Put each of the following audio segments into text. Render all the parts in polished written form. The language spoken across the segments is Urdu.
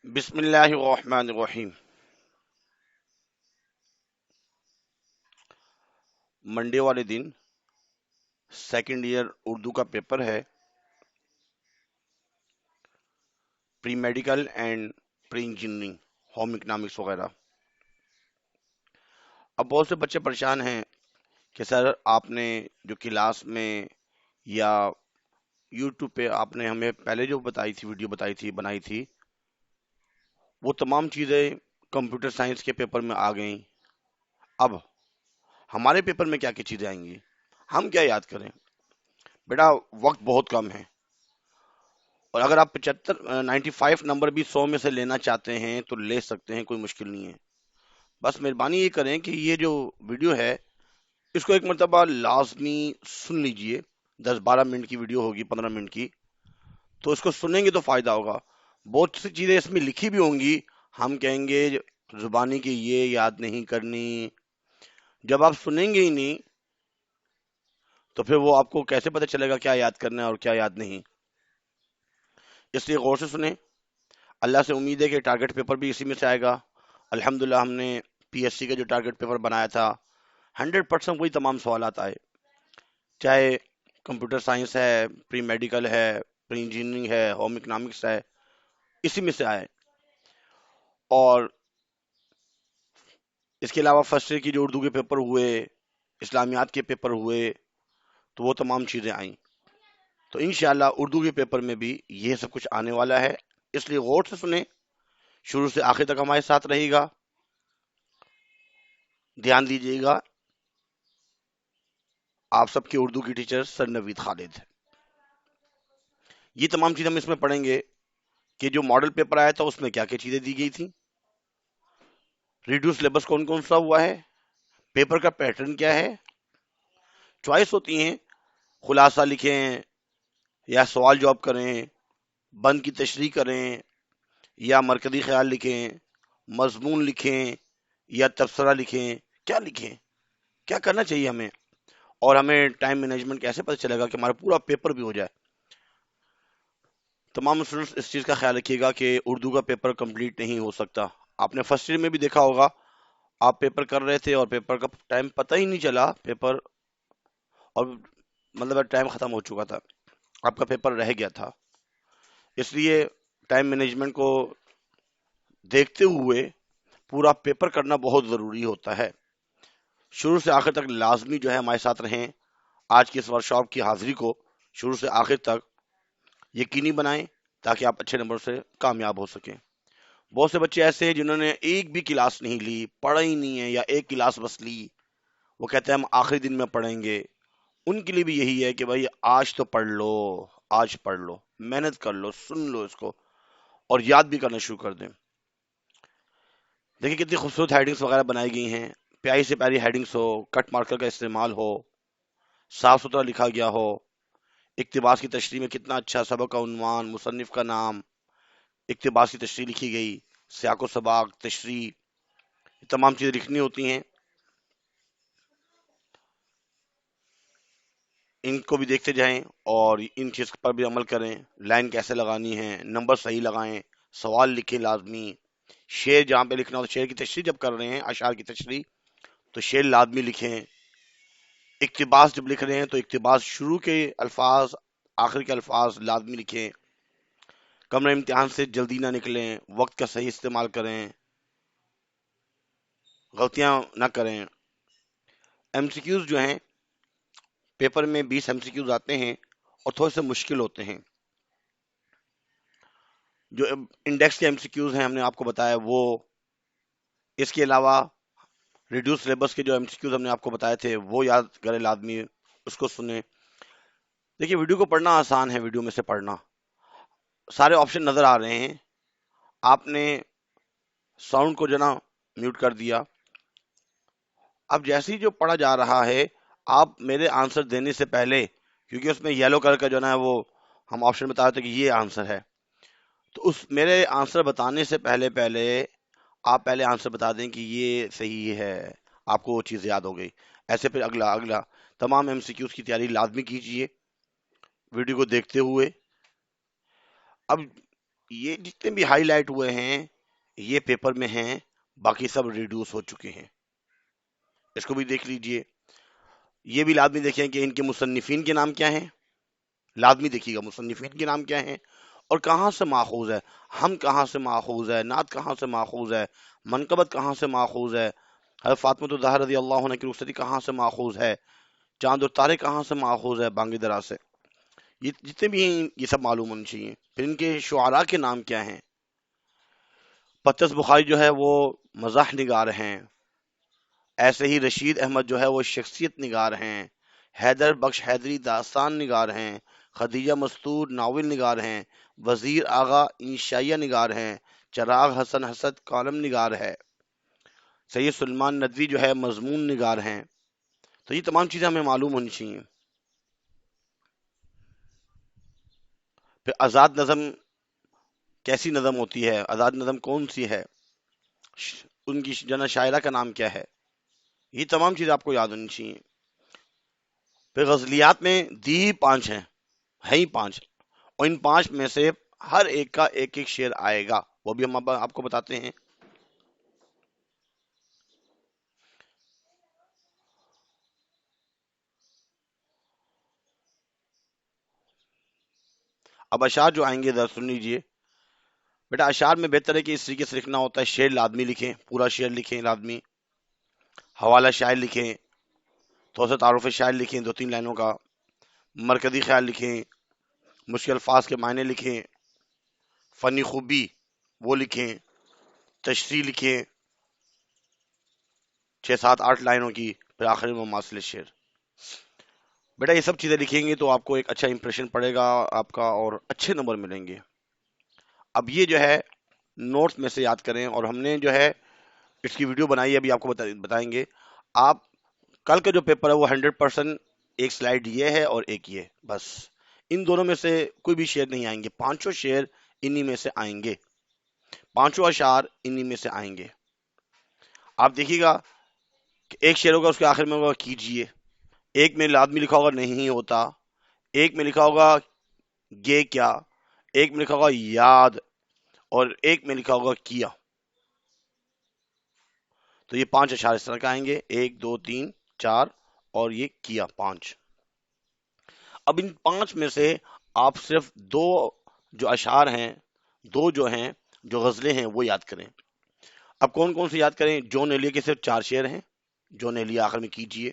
بسم اللہ الرحمن الرحیم۔ منڈے والے دن سیکنڈ ایئر اردو کا پیپر ہے، pre medical and pre engineering, home economics وغیرہ۔ اب بہت سے بچے پریشان ہیں کہ سر آپ نے جو کلاس میں یا یوٹیوب پہ آپ نے ہمیں پہلے جو بتائی تھی، ویڈیو بتائی تھی، بنائی تھی، وہ تمام چیزیں کمپیوٹر سائنس کے پیپر میں آ گئیں۔ اب ہمارے پیپر میں کیا کیا چیزیں آئیں گی، ہم کیا یاد کریں؟ بیٹا وقت بہت کم ہے، اور اگر آپ 95 نمبر بھی 100 میں سے لینا چاہتے ہیں تو لے سکتے ہیں، کوئی مشکل نہیں ہے۔ بس مہربانی یہ کریں کہ یہ جو ویڈیو ہے اس کو ایک مرتبہ لازمی سن لیجئے۔ 10-12 منٹ کی ویڈیو ہوگی، 15 منٹ کی، تو اس کو سنیں گے تو فائدہ ہوگا۔ بہت سی چیزیں اس میں لکھی بھی ہوں گی، ہم کہیں گے زبانی کی یہ یاد نہیں کرنی، جب آپ سنیں گے ہی نہیں تو پھر وہ آپ کو کیسے پتہ چلے گا کیا یاد کرنا ہے اور کیا یاد نہیں؟ اس لیے غور سے سنیں۔ اللہ سے امید ہے کہ ٹارگٹ پیپر بھی اسی میں سے آئے گا۔ الحمدللہ ہم نے پی ایس سی کا جو ٹارگٹ پیپر بنایا تھا 100% وہی تمام سوالات آئے، چاہے کمپیوٹر سائنس ہے، پری میڈیکل ہے، پری انجینئرنگ ہے، ہوم اکنامکس ہے، اسی میں سے آئے۔ اور اس کے علاوہ فرسٹ ایئر کی جو اردو کے پیپر ہوئے، اسلامیات کے پیپر ہوئے، تو وہ تمام چیزیں آئیں۔ تو انشاءاللہ اردو کے پیپر میں بھی یہ سب کچھ آنے والا ہے، اس لیے غور سے سنیں، شروع سے آخر تک ہمارے ساتھ رہے گا، دھیان دیجیے گا۔ آپ سب کے اردو کی ٹیچر سر نوید خالد۔ یہ تمام چیزیں ہم اس میں پڑھیں گے کہ جو ماڈل پیپر آیا تھا اس میں کیا کیا چیزیں دی گئی تھیں، ریڈیو سلیبس کون کون سا ہوا ہے، پیپر کا پیٹرن کیا ہے، چوائس ہوتی ہیں، خلاصہ لکھیں یا سوال جواب کریں، بند کی تشریح کریں یا مرکزی خیال لکھیں، مضمون لکھیں یا تبصرہ لکھیں، کیا لکھیں، کیا کرنا چاہیے ہمیں، اور ہمیں ٹائم مینجمنٹ کیسے پتہ چلے گا کہ ہمارا پورا پیپر بھی ہو جائے۔ تمام اسٹوڈنٹس اس چیز کا خیال رکھیے گا کہ اردو کا پیپر کمپلیٹ نہیں ہو سکتا۔ آپ نے فرسٹ ایئر میں بھی دیکھا ہوگا، آپ پیپر کر رہے تھے اور پیپر کا ٹائم پتہ ہی نہیں چلا، پیپر اور مطلب ٹائم ختم ہو چکا تھا، آپ کا پیپر رہ گیا تھا۔ اس لیے ٹائم مینجمنٹ کو دیکھتے ہوئے پورا پیپر کرنا بہت ضروری ہوتا ہے۔ شروع سے آخر تک لازمی جو ہے ہمارے ساتھ رہیں۔ آج کی اس ورکشاپ کی حاضری کو شروع سے آخر تک یقینی بنائیں تاکہ آپ اچھے نمبر سے کامیاب ہو سکیں۔ بہت سے بچے ایسے ہیں جنہوں نے ایک بھی کلاس نہیں لی، پڑھا ہی نہیں ہے، یا ایک کلاس بس لی، وہ کہتے ہیں ہم آخری دن میں پڑھیں گے۔ ان کے لیے بھی یہی ہے کہ بھائی آج تو پڑھ لو، آج پڑھ لو، محنت کر لو، سن لو اس کو، اور یاد بھی کرنا شروع کر دیں۔ دیکھیں کتنی خوبصورت ہیڈنگز وغیرہ بنائی گئی ہیں، پیاری سے پیاری ہیڈنگز ہو، کٹ مارکر کا استعمال ہو، صاف ستھرا لکھا گیا ہو، اقتباس کی تشریح میں کتنا اچھا، سبق کا عنوان، مصنف کا نام، اقتباس کی تشریح لکھی گئی، سیاق و سباق، تشریح، یہ تمام چیزیں لکھنی ہوتی ہیں۔ ان کو بھی دیکھتے جائیں اور ان چیز پر بھی عمل کریں، لائن کیسے لگانی ہے، نمبر صحیح لگائیں، سوال لکھیں لازمی، شعر جہاں پہ لکھنا ہو، شعر کی تشریح جب کر رہے ہیں، اشعار کی تشریح، تو شعر لازمی لکھیں۔ اقتباس جب لکھ رہے ہیں تو اقتباس شروع کے الفاظ، آخر کے الفاظ لازمی لکھیں۔ کمرہ امتحان سے جلدی نہ نکلیں، وقت کا صحیح استعمال کریں، غلطیاں نہ کریں۔ ایم سی کیوز جو ہیں پیپر میں 20 ایم سی کیوز آتے ہیں اور تھوڑے سے مشکل ہوتے ہیں۔ جو انڈیکس کے ایم سی کیوز ہیں ہم نے آپ کو بتایا وہ، اس کے علاوہ ریڈیوس سلیبس کے جو ایم سی کیوز ہم نے آپ کو بتائے تھے وہ یاد کریں لازمی، اس کو سنیں۔ دیکھیے ویڈیو کو پڑھنا آسان ہے، ویڈیو میں سے پڑھنا، سارے آپشن نظر آ رہے ہیں، آپ نے ساؤنڈ کو جو نا میوٹ کر دیا۔ اب جیسے ہی جو پڑھا جا رہا ہے، آپ میرے آنسر دینے سے پہلے، کیونکہ اس میں یلو کلر کا جو نا وہ ہم آپشن بتا رہے تھے کہ یہ آنسر ہے، تو اس میرے آنسر بتانے سے پہلے آپ پہلے آنسر بتا دیں کہ یہ صحیح ہے، آپ کو وہ چیز یاد ہو گئی۔ ایسے پھر اگلا تمام ایم سی کیوز کی تیاری لازمی کیجیے ویڈیو کو دیکھتے ہوئے۔ اب یہ جتنے بھی ہائی لائٹ ہوئے ہیں یہ پیپر میں ہیں، باقی سب ریڈیوس ہو چکے ہیں، اس کو بھی دیکھ لیجئے۔ یہ بھی لازمی دیکھیں کہ ان کے مصنفین کے نام کیا ہیں، لازمی دیکھیے گا مصنفین کے نام کیا ہیں اور کہاں سے ماخوذ ہے، ہم کہاں سے ماخوذ ہے، نعت کہاں سے ماخوذ ہے، منقبت کہاں سے ماخوذ ہے، حضرت فاطمہ الزہرا رضی اللہ عنہ کی رخصتی کہاں سے ماخوذ ہے، چاند اور تارے کہاں سے ماخوذ ہے، بانگ درا سے، یہ جتنے بھی ہیں یہ سب معلوم ہونے چاہیے۔ پھر ان کے شعراء کے نام کیا ہیں۔ پطرس بخاری جو ہے وہ مزاح نگار ہیں، ایسے ہی رشید احمد جو ہے وہ شخصیت نگار ہیں، حیدر بخش حیدری داستان نگار ہیں، خدیجہ مستور ناول نگار ہیں، وزیر آغا انشائیہ نگار ہیں، چراغ حسن حسد کالم نگار ہے، سید سلمان ندوی جو ہے مضمون نگار ہیں۔ تو یہ تمام چیزیں ہمیں معلوم ہونی چاہیے۔ پھر آزاد نظم کیسی نظم ہوتی ہے، آزاد نظم کون سی ہے، ان کی جنا شاعرہ کا نام کیا ہے، یہ تمام چیزیں آپ کو یاد ہونی چاہیے۔ پھر غزلیات میں دی 5 ہیں، ہے ہی 5، اور ان 5 میں سے ہر ایک کا ایک ایک شعر آئے گا، وہ بھی ہم آپ کو بتاتے ہیں۔ اب اشعار جو آئیں گے ذرا سن لیجئے بیٹا۔ اشعار میں بہتر ہے کہ اس طریقے سے لکھنا ہوتا ہے، شعر لازمی لکھیں، پورا شعر لکھیں لازمی، حوالہ شاعر لکھیں، تھوڑا سا تعارف شاعر لکھیں 2-3 لائنوں کا، مرکزی خیال لکھیں، مشکل الفاظ کے معنی لکھیں، فنی خوبی وہ لکھیں، تشریح لکھیں 6-7-8 لائنوں کی، پھر آخر میں مماثل شعر۔ بیٹا یہ سب چیزیں لکھیں گے تو آپ کو ایک اچھا امپریشن پڑے گا آپ کا، اور اچھے نمبر ملیں گے۔ اب یہ جو ہے نوٹس میں سے یاد کریں، اور ہم نے جو ہے اس کی ویڈیو بنائی ہے، ابھی آپ کو بتائیں گے۔ آپ کل کا جو پیپر ہے وہ 100% ایک سلائیڈ یہ ہے اور ایک یہ، بس ان دونوں میں سے کوئی بھی شعر نہیں آئیں گے، 5 شعر انہی میں سے آئیں گے، 5 اشعار انہی میں سے آئیں گے۔ آپ دیکھیے گا کہ ایک شعر ہوگا اس کے آخر میں ہوگا کیجئے، ایک میں لازمی لکھا ہوگا نہیں ہوتا، ایک میں لکھا ہوگا یہ کیا، ایک میں لکھا ہوگا یاد، اور ایک میں لکھا ہوگا کیا۔ تو یہ 5 اشعار اس طرح کا آئیں گے، 1 2 3 4 اور یہ کیا 5۔ اب ان 5 میں سے آپ صرف 2 جو اشعار ہیں، 2 جو ہیں جو غزلیں ہیں وہ یاد کریں۔ اب کون کون سے یاد کریں؟ جون ایلیا کے صرف 4 شعر ہیں، جون ایلیا آخر میں کیجئے،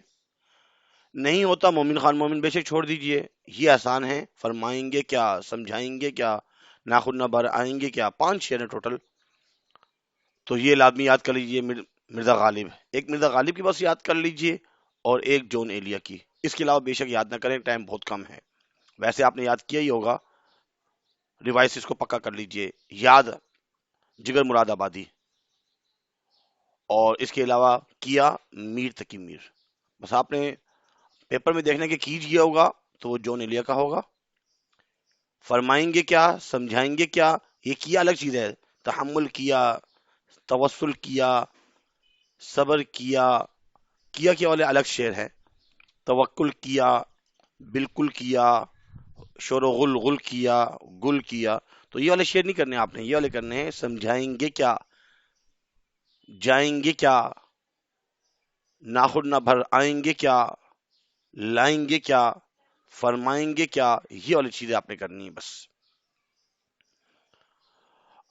نہیں ہوتا مومن خان مومن بے شک چھوڑ دیجئے، یہ آسان ہے، فرمائیں گے کیا سمجھائیں گے کیا، ناخن نہ بھر آئیں گے کیا، 5 شعر ہیں ٹوٹل۔ تو یہ لازمی یاد کر لیجئے، مرزا غالب، ایک مرزا غالب کی بس یاد کر لیجئے اور ایک جون ایلیا کی، اس کے علاوہ بے شک یاد نہ کریں، ٹائم بہت کم ہے۔ ویسے آپ نے یاد کیا ہی ہوگا، ریوائز اس کو پکا کر لیجئے، یاد جگر مراد آبادی، اور اس کے علاوہ کیا میر تقی میر۔ بس آپ نے پیپر میں دیکھنا کہ کیجئے ہوگا تو وہ جون ایلیا کا ہوگا، فرمائیں گے کیا سمجھائیں گے کیا، یہ کیا الگ چیز ہے، تحمل کیا، توسل کیا، صبر کیا، کیا والے الگ شعر ہے، توکل کیا، بالکل کیا، شور و غل غل کیا، گل کیا۔ تو یہ والے شعر نہیں کرنے آپ نے، یہ والے کرنے ہیں، سمجھائیں گے کیا، جائیں گے کیا، ناخن نہ بھر آئیں گے کیا، لائیں گے کیا، فرمائیں گے کیا، یہ والی چیزیں آپ نے کرنی ہے بس۔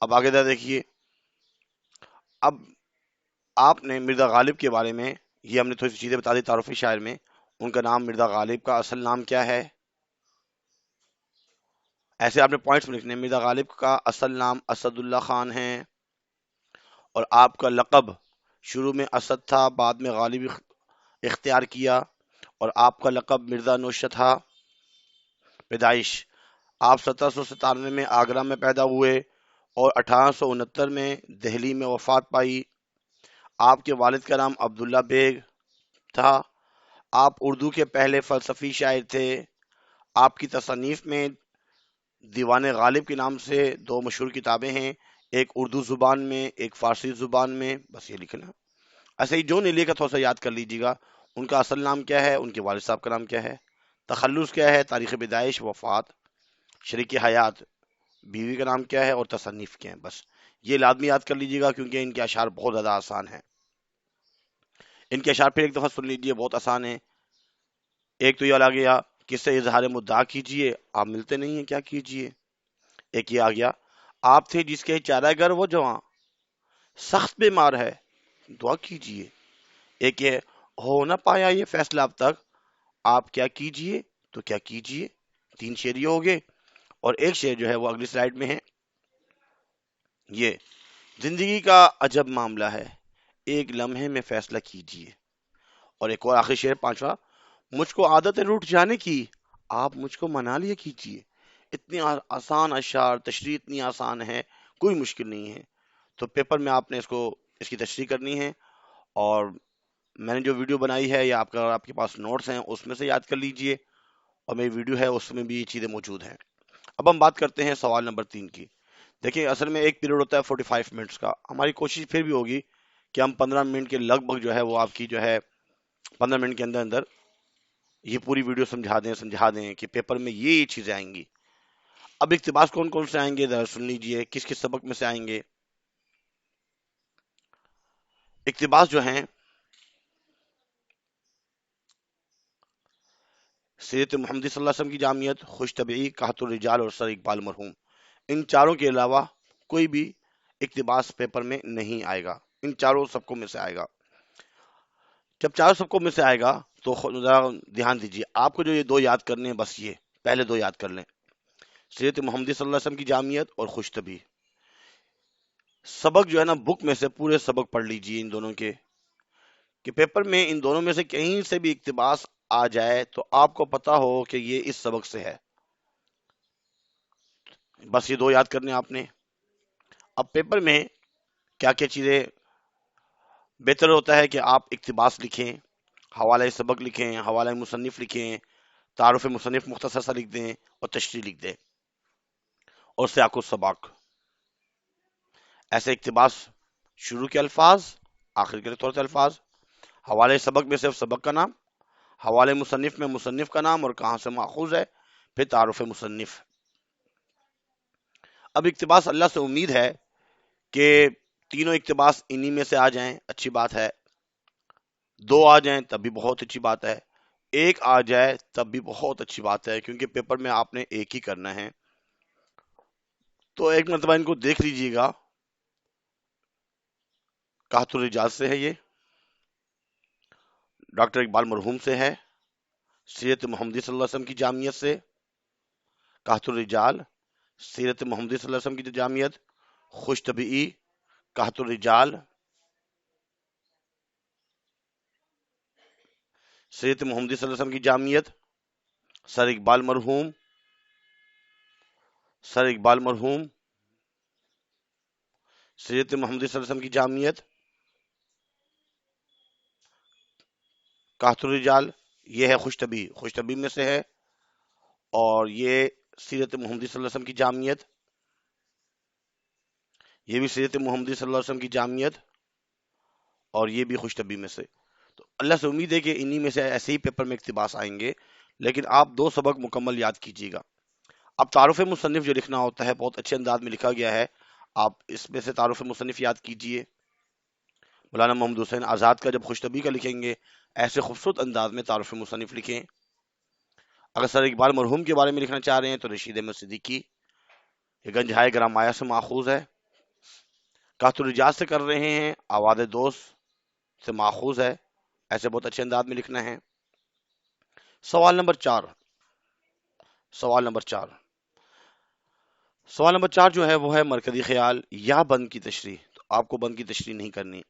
اب آگے دیکھیے، اب آپ نے مرزا غالب کے بارے میں یہ ہم نے تھوڑی سی چیزیں بتا دی تعارفی شاعر میں، ان کا نام مرزا غالب کا اصل نام کیا ہے، ایسے آپ نے پوائنٹس میں لکھنے ہیں۔ مرزا غالب کا اصل نام اسد اللہ خان ہے، اور آپ کا لقب شروع میں اسد تھا، بعد میں غالب اختیار کیا، اور آپ کا لقب مرزا نوشت تھا۔ پیدائش آپ 1797 میں آگرہ میں پیدا ہوئے اور 1869 میں دہلی میں وفات پائی۔ آپ کے والد کا نام عبداللہ بیگ تھا۔ آپ اردو کے پہلے فلسفی شاعر تھے۔ آپ کی تصانیف میں دیوان غالب کے نام سے 2 مشہور کتابیں ہیں، ایک اردو زبان میں ایک فارسی زبان میں، بس یہ لکھنا۔ ایسے ہی جون ایلیا کا تھوڑا سا یاد کر لیجیے گا، ان کا اصل نام کیا ہے، ان کے والد صاحب کا نام کیا ہے، تخلص کیا ہے، تاریخ پیدائش وفات، شریک حیات بیوی کا نام کیا ہے اور تصنیف کیا ہے، بس یہ لازمی یاد کر لیجیے گا کیونکہ ان کے اشعار بہت زیادہ آسان ہیں۔ ان کے اشعار پھر ایک دفعہ سن لیجیے، بہت آسان ہے۔ ایک تو یہ آ گیا، کس سے اظہار مدعا کیجیے، آپ ملتے نہیں ہیں کیا کیجیے۔ ایک یہ آ گیا، آپ تھے جس کے چارہ گر وہ جواں، سخت بیمار ہے دعا کیجیے۔ ایک یہ، ہو نہ پایا یہ فیصلہ اب تک، آپ کیا کیجیے تو کیا کیجیے۔ تین شعر یہ ہو گئے، اور ایک شعر جو ہے وہ اگلی سلائیڈ میں ہے، یہ زندگی کا عجب معاملہ ہے، ایک لمحے میں فیصلہ کیجیے۔ اور ایک اور آخری شعر پانچواں، مجھ کو عادت ہے روٹھ جانے کی، آپ مجھ کو منا لیا کیجیے۔ اتنی آسان اشعار، تشریح اتنی آسان ہے، کوئی مشکل نہیں ہے۔ تو پیپر میں آپ نے اس کی تشریح کرنی ہے، اور میں نے جو ویڈیو بنائی ہے یا آپ کے پاس نوٹس ہیں اس میں سے یاد کر لیجئے، اور میری ویڈیو ہے اس میں بھی یہ چیزیں موجود ہیں۔ اب ہم بات کرتے ہیں سوال نمبر 3 کی۔ دیکھیں اصل میں ایک پیریڈ ہوتا ہے 45 منٹس کا، ہماری کوشش پھر بھی ہوگی کہ ہم 15 منٹ کے لگ بھگ جو ہے وہ آپ کی جو ہے 15 منٹ کے اندر اندر یہ پوری ویڈیو سمجھا دیں کہ پیپر میں یہ چیزیں آئیں گی۔ اب اقتباس کون کون سے آئیں گے ذرا سن لیجئے، کس کس سبق میں سے آئیں گے۔ اقتباس جو ہیں، سیرت محمدی صلی اللہ علیہ وسلم کی جامعت، خوش طبعی، قحط الرجال اور سر اقبال مرحوم، ان چاروں کے علاوہ کوئی بھی اقتباس پیپر میں نہیں آئے گا، ان چاروں سبقوں میں سے آئے گا۔ جب چاروں سبقوں میں سے آئے گا تو ذرا دھیان دیجیے، آپ کو جو یہ دو یاد کرنے ہیں بس یہ پہلے دو یاد کر لیں، سیرت محمدی صلی اللہ علیہ وسلم کی جامعت اور خوش طبعی۔ سبق جو ہے نا بک میں سے پورے سبق پڑھ لیجیے ان دونوں کے، کہ پیپر میں ان دونوں میں سے کہیں سے بھی اقتباس آ جائے تو آپ کو پتا ہو کہ یہ اس سبق سے ہے، بس یہ دو یاد کرنے آپ نے۔ اب پیپر میں کیا کیا چیزیں بہتر ہوتا ہے کہ آپ اقتباس لکھیں، حوالہ سبق لکھیں، حوالہ مصنف لکھیں، تعارف مصنف مختصر سا لکھ دیں اور تشریح لکھ دیں، اور سیاق السباق۔ ایسے اقتباس شروع کے الفاظ، آخر کے طور سے الفاظ، حوالے سبق میں صرف سبق کا نام، حوالے مصنف میں مصنف کا نام اور کہاں سے ماخوذ ہے، پھر تعارف مصنف۔ اب اقتباس اللہ سے امید ہے کہ تینوں اقتباس انہی میں سے آ جائیں، اچھی بات ہے، دو آ جائیں تب بھی بہت اچھی بات ہے، ایک آ جائے تب بھی بہت اچھی بات ہے، کیونکہ پیپر میں آپ نے ایک ہی کرنا ہے۔ تو ایک مرتبہ ان کو دیکھ لیجئے گا، قحط الرجال سے ہے، یہ ڈاکٹر اقبال مرحوم سے ہے، سیرت محمدی صلی اللہ علیہ وسلم کی جامعت سے، قحط الرجال، سیرت محمدی صلی اللہ علیہ وسلم کی جامعت، خوش طبعی، قحط الرجال، سیرت محمدی صلی اللہ علیہ وسلم کی جامعت، سر اقبال مرحوم، سر اقبال مرحوم، سیرت محمدی صلی اللہ علیہ وسلم کی جامعت، قحط الرجال، یہ ہے خوش طبعی، خوش طبعی میں سے ہے، اور یہ سیرت محمدی صلی اللہ علیہ وسلم کی جامعت، یہ بھی سیرت محمدی صلی اللہ علیہ وسلم کی جامعت، اور یہ بھی خوش طبعی میں سے۔ تو اللہ سے امید ہے کہ انہی میں سے ایسے ہی پیپر میں اقتباس آئیں گے، لیکن آپ دو سبق مکمل یاد کیجیے گا۔ اب تعارف مصنف جو لکھنا ہوتا ہے بہت اچھے انداز میں لکھا گیا ہے، آپ اس میں سے تعارف مصنف یاد کیجیے۔ مولانا محمد حسین آزاد کا جب خوش طبعی کا لکھیں گے ایسے خوبصورت انداز میں تعارف مصنف لکھیں۔ اگر سر اقبال مرحوم کے بارے میں لکھنا چاہ رہے ہیں تو رشید احمد صدیقی، یہ گنجہائے گرامایا سے ماخوذ ہے۔ قحط الرجال سے کر رہے ہیں، آواز دوست سے ماخوذ ہے، ایسے بہت اچھے انداز میں لکھنا ہے۔ سوال نمبر 4، سوال نمبر 4، سوال نمبر 4 جو ہے وہ ہے مرکزی خیال یا بند کی تشریح۔ تو آپ کو بند کی تشریح نہیں کرنی۔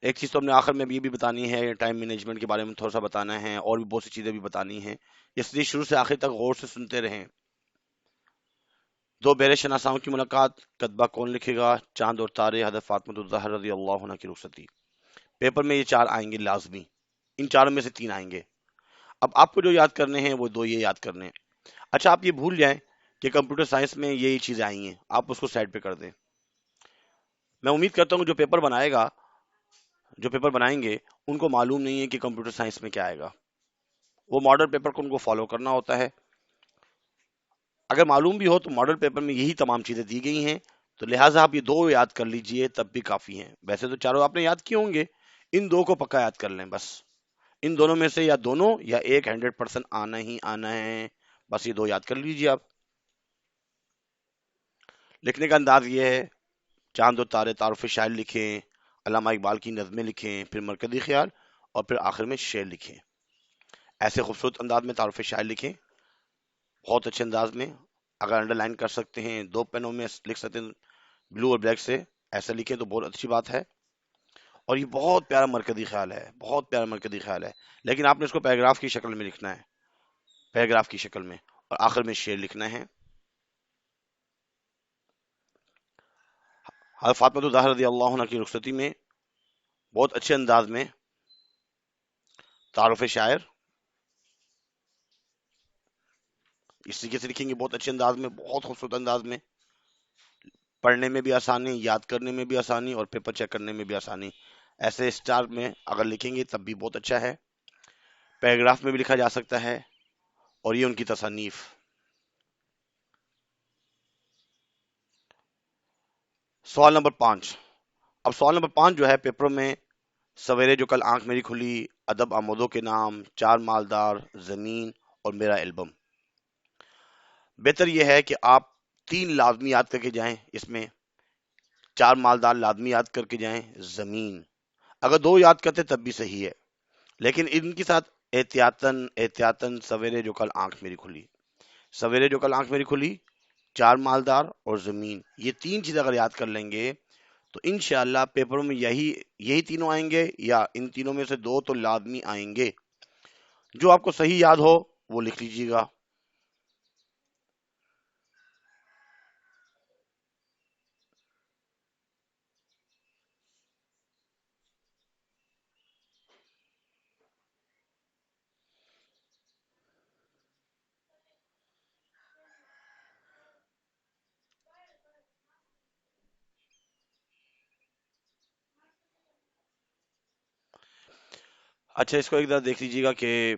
ایک چیز تو ہم نے آخر میں بھی بتانی ہے، ٹائم مینجمنٹ کے بارے میں تھوڑا سا بتانا ہے، اور بھی بہت سی چیزیں بھی بتانی ہیں، اس لیے شروع سے آخر تک غور سے سنتے رہیں۔ دو بیر شناساؤں کی ملاقات، کتبہ کون لکھے گا، چاند اور تارے، حضرت فاطمہ الزہرا رضی اللہ عنہ کی رخصتی۔ پیپر میں یہ 4 آئیں گے لازمی، ان چاروں میں سے 3 آئیں گے۔ اب آپ کو جو یاد کرنے ہیں وہ 2 یہ یاد کرنے ہیں۔ اچھا آپ یہ بھول جائیں کہ کمپیوٹر سائنس میں یہ چیزیں آئی ہیں، آپ اس کو سائڈ پہ کر دیں۔ میں امید کرتا ہوں جو پیپر بنائے گا، جو پیپر بنائیں گے ان کو معلوم نہیں ہے کہ کمپیوٹر سائنس میں کیا آئے گا، وہ ماڈل پیپر کو ان کو فالو کرنا ہوتا ہے۔ اگر معلوم بھی ہو تو ماڈل پیپر میں یہی تمام چیزیں دی گئی ہیں، تو لہٰذا آپ یہ دو یاد کر لیجئے تب بھی کافی ہیں. ویسے تو چاروں آپ نے یاد کیے ہوں گے، ان دو کو پکا یاد کر لیں بس. ان دونوں میں سے یا دونوں یا ایک 100% آنا ہی آنا ہے، بس یہ دو یاد کر لیجئے آپ. لکھنے کا انداز یہ ہے، چاند و تارے تعارف شاعر لکھیں، علامہ اقبال کی نظمیں لکھیں، پھر مرکزی خیال، اور پھر آخر میں شعر لکھیں. ایسے خوبصورت انداز میں تعارف شاعر لکھیں، بہت اچھے انداز میں. اگر انڈر لائن کر سکتے ہیں، دو پینوں میں لکھ سکتے ہیں بلو اور بلیک سے، ایسا لکھیں تو بہت اچھی بات ہے. اور یہ بہت پیارا مرکزی خیال ہے، بہت پیارا مرکزی خیال ہے، لیکن آپ نے اس کو پیراگراف کی شکل میں لکھنا ہے، پیراگراف کی شکل میں، اور آخر میں شعر لکھنا ہے. حضرت فاطمہ الزہرا رضی اللہ عنہ کی رخصتی میں بہت اچھے انداز میں تعارف شاعر اس طریقے سے لکھیں گے، بہت اچھے انداز میں، بہت خوبصورت انداز میں، پڑھنے میں بھی آسانی، یاد کرنے میں بھی آسانی، اور پیپر چیک کرنے میں بھی آسانی. ایسے اسٹار میں اگر لکھیں گے تب بھی بہت اچھا ہے. پیراگراف میں بھی لکھا جا سکتا ہے، اور یہ ان کی تصانیف. سوال نمبر 5. اب سوال نمبر 5 جو ہے پیپر میں، سویرے جو کل آنکھ میری کھلی، ادب آمودوں کے نام، چار مالدار، زمین، اور میرا البم. بہتر یہ ہے کہ آپ 3 لازمی یاد کر کے جائیں. اس میں چار مالدار لازمی یاد کر کے جائیں، زمین اگر 2 یاد کرتے تب بھی صحیح ہے، لیکن ان کے ساتھ احتیاطاً احتیاطاً سویرے جو کل آنکھ میری کھلی، سویرے جو کل آنکھ میری کھلی، چار مالدار اور زمین، یہ 3 چیزیں اگر یاد کر لیں گے تو انشاءاللہ پیپروں میں یہی تینوں آئیں گے، یا ان تینوں میں سے 2 تو لازمی آئیں گے. جو آپ کو صحیح یاد ہو وہ لکھ لیجیے گا. اچھا، اس کو ایک ذرا دیکھ لیجیے گا کہ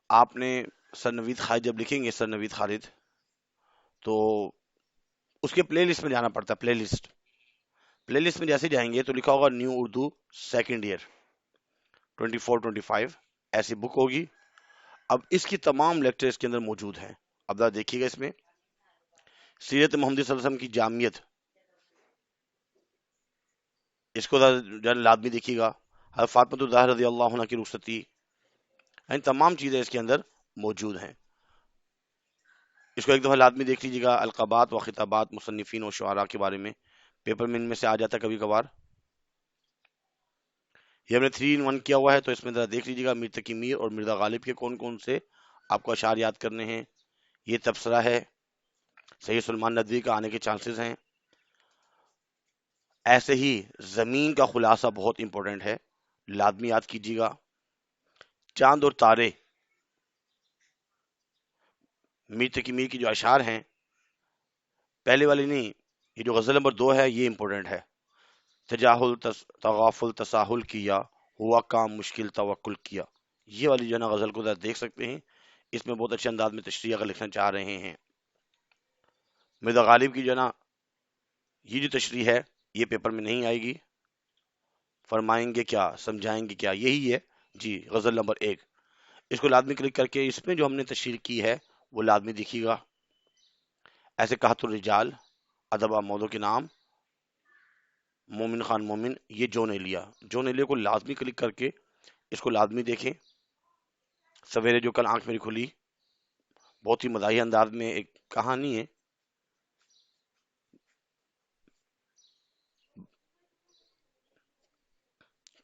آپ نے سر نوید خالد جب لکھیں گے، سر نوید خالد، تو اس کے پلے لسٹ میں جانا پڑتا ہے. پلے لسٹ میں جیسے جائیں گے تو لکھا ہوگا نیو اردو سیکنڈ ایئر 24-25، ایسی بک ہوگی. اب اس کی تمام لیکچر اس کے اندر موجود ہیں. اب ذرا دیکھیے گا، اس میں سیرت محمد صلی اللہ علیہ وسلم کی جامعیت، اس کو ذرا لازمی دیکھیے گا. حضرت فاطمہ الزہرا رضی اللہ عنہ کی رخصتی، یعنی تمام چیزیں اس کے اندر موجود ہیں. اس کو ایک دفعہ لازمی دیکھ لیجیے گا. القابات و خطابات مصنفین و شعراء کے بارے میں پیپر میں ان میں سے آ جاتا ہے کبھی کبھار. یہ ہم نے 3 in 1 کیا ہوا ہے، تو اس میں ذرا دیکھ لیجیے گا میر تقی میر اور مرزا غالب کے کون کون سے آپ کو اشعار یاد کرنے ہیں. یہ تبصرہ ہے، سید سلمان ندوی کا آنے کے چانسز ہیں. ایسے ہی زمین کا خلاصہ بہت امپورٹنٹ ہے، لازمی یاد کیجیے گا. چاند اور تارے، میر تقی میر کی جو اشعار ہیں، پہلے والی نہیں، یہ جو غزل نمبر 2 ہے یہ امپورٹنٹ ہے. تجاہل تغافل تساہل کیا، ہوا کام مشکل توکل کیا. یہ والی جو ہے نا غزل کو ذرا دیکھ سکتے ہیں، اس میں بہت اچھے انداز میں تشریح اگر لکھنا چاہ رہے ہیں. مرزا غالب کی جو ہے نا یہ جو تشریح ہے یہ پیپر میں نہیں آئے گی. فرمائیں گے کیا، سمجھائیں گے کیا، یہی ہے جی غزل نمبر 1. اس کو لازمی کلک کر کے اس میں جو ہم نے تشریح کی ہے وہ لازمی دیکھیے گا. ایسے کہت الرجال، ادب آمودوں کے نام، مومن خان مومن، یہ جون ایلیا کو لازمی کلک کر کے اس کو لازمی دیکھیں. سویرے جو کل آنکھ میری کھلی، بہت ہی مزاحیہ انداز میں ایک کہانی ہے.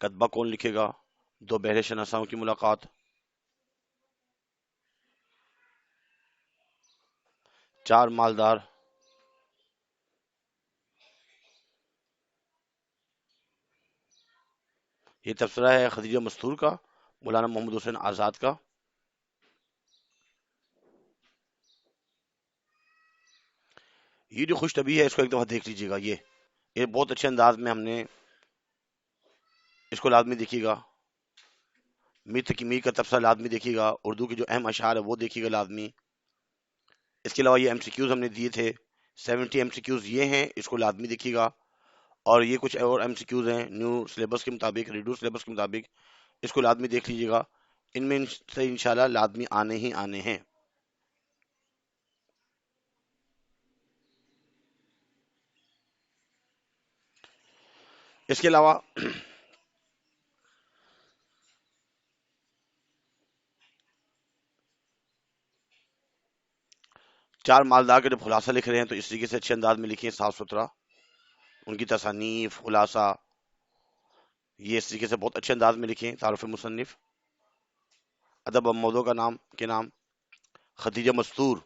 کتبہ کون لکھے گا؟ 2 بہرے شناساؤں کی ملاقات. چار مالدار، یہ تبصرہ ہے خدیجہ مستور کا، مولانا محمد حسین آزاد کا. یہ جو خوش طبیع ہے اس کو ایک دفعہ دیکھ لیجیے گا. یہ بہت اچھے انداز میں ہم نے اس کو لازمی دیکھیے گا. میر تقی میر کا تبصرہ لازمی دیکھیے گا. اردو کے جو اہم اشعار ہے وہ دیکھیے گا لازمی. اس کے علاوہ یہ ایم سی کیوز ہم نے دیے تھے، 70 ایم سی کیوز یہ ہیں، اس کو لازمی دیکھیے گا، اور یہ کچھ اور ایم سی کیوز ہیں نیو سلیبس کے مطابق، ریڈیو سلیبس کے مطابق، اس کو لازمی دیکھ لیجیے گا، ان میں سے انشاءاللہ لازمی آنے ہی آنے ہیں۔ اس کے علاوہ 4 مالدار کے جب خلاصہ لکھ رہے ہیں تو اس طریقے سے اچھے انداز میں لکھیں، صاف ستھرا، ان کی تصانیف، خلاصہ، یہ اس طریقے سے بہت اچھے انداز میں لکھیں، تعارف مصنف، ادب و موضوع کا نام کے نام، خدیجہ مستور،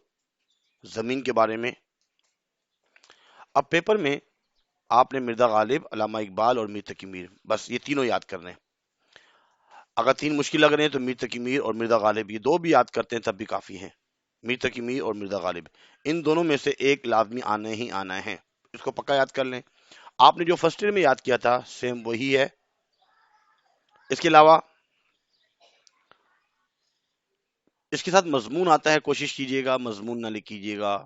زمین کے بارے میں۔ اب پیپر میں آپ نے مرزا غالب، علامہ اقبال اور میر تقی میر، بس یہ تینوں یاد کرنے ہیں۔ اگر تین مشکل لگ رہے ہیں تو میر تقی میر اور مرزا غالب یہ دو بھی یاد کرتے ہیں تب بھی کافی ہیں، میر تقی میر اور مرزا غالب، ان دونوں میں سے ایک لازمی آنا ہی آنا ہے، اس کو پکا یاد کر لیں۔ آپ نے جو فرسٹ ایئر میں یاد کیا تھا سیم وہی ہے۔ اس کے علاوہ اس کے ساتھ مضمون آتا ہے، کوشش کیجیے گا مضمون نہ لکھیجیے گا،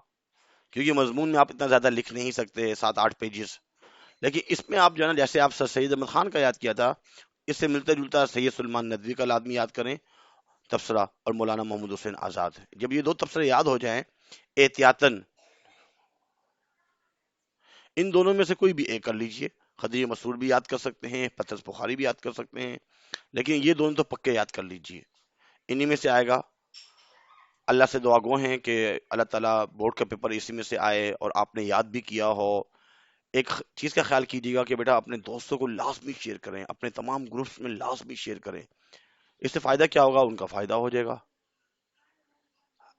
کیونکہ مضمون میں آپ اتنا زیادہ لکھ نہیں سکتے، 7-8 پیجز، لیکن اس میں آپ جو ہے نا، جیسے آپ سر سید احمد خان کا یاد کیا تھا، اس سے ملتا جلتا سید سلمان ندوی کا لازمی یاد کریں، تبصرہ، اور مولانا محمود حسین آزاد۔ جب یہ دو تبصرے یاد ہو جائیں احتیاطاً، ان دونوں میں سے کوئی بھی ایک کر لیجئے، خدیجہ مسرور بھی یاد کر سکتے ہیں، پطرس بخاری بھی یاد کر سکتے ہیں، لیکن یہ دونوں تو پکے یاد کر لیجئے، انہی میں سے آئے گا۔ اللہ سے دعا گو ہیں کہ اللہ تعالیٰ بورڈ کا پیپر اسی میں سے آئے اور آپ نے یاد بھی کیا ہو۔ ایک چیز کا خیال کیجیے گا کہ بیٹا اپنے دوستوں کو لازمی شیئر کریں، اپنے تمام گروپس میں لازمی شیئر کریں، اس سے فائدہ کیا ہوگا؟ ان کا فائدہ ہو جائے گا۔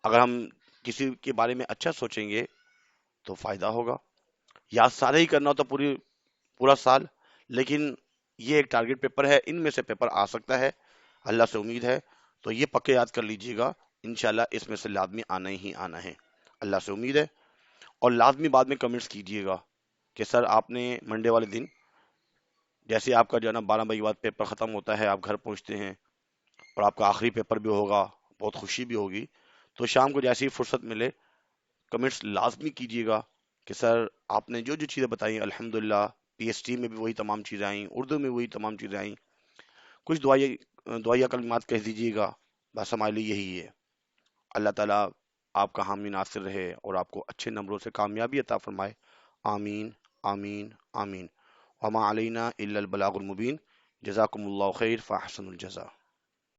اگر ہم کسی کے بارے میں اچھا سوچیں گے تو فائدہ ہوگا۔ یاد سارے ہی کرنا ہوتا پورا سال، لیکن یہ ایک ٹارگٹ پیپر ہے، ان میں سے پیپر آ سکتا ہے، اللہ سے امید ہے، تو یہ پکے یاد کر لیجئے گا، انشاءاللہ اس میں سے لازمی آنا ہی آنا ہے، اللہ سے امید ہے۔ اور لازمی بعد میں کمنٹس کیجئے گا کہ سر آپ نے منڈے والے دن، جیسے آپ کا جو ہے نا 12 بجے کے بعد پیپر ختم ہوتا ہے، آپ گھر پہنچتے ہیں اور آپ کا آخری پیپر بھی ہوگا، بہت خوشی بھی ہوگی، تو شام کو جیسے ہی فرصت ملے کمنٹس لازمی کیجیے گا کہ سر آپ نے جو جو چیزیں بتائیں الحمدللہ، پی ایس ٹی میں بھی وہی تمام چیزیں آئیں، اردو میں وہی تمام چیزیں آئیں، کچھ دعائیہ کلمات کہہ دیجیے گا، بس ہمارے لیے یہی ہے۔ اللہ تعالیٰ آپ کا حامی ناصر رہے اور آپ کو اچھے نمبروں سے کامیابی عطا فرمائے، آمین آمین آمین۔ وما علینا الا البلاغ المبین۔ جزاکم اللہ خیر، فاحسن الجزا۔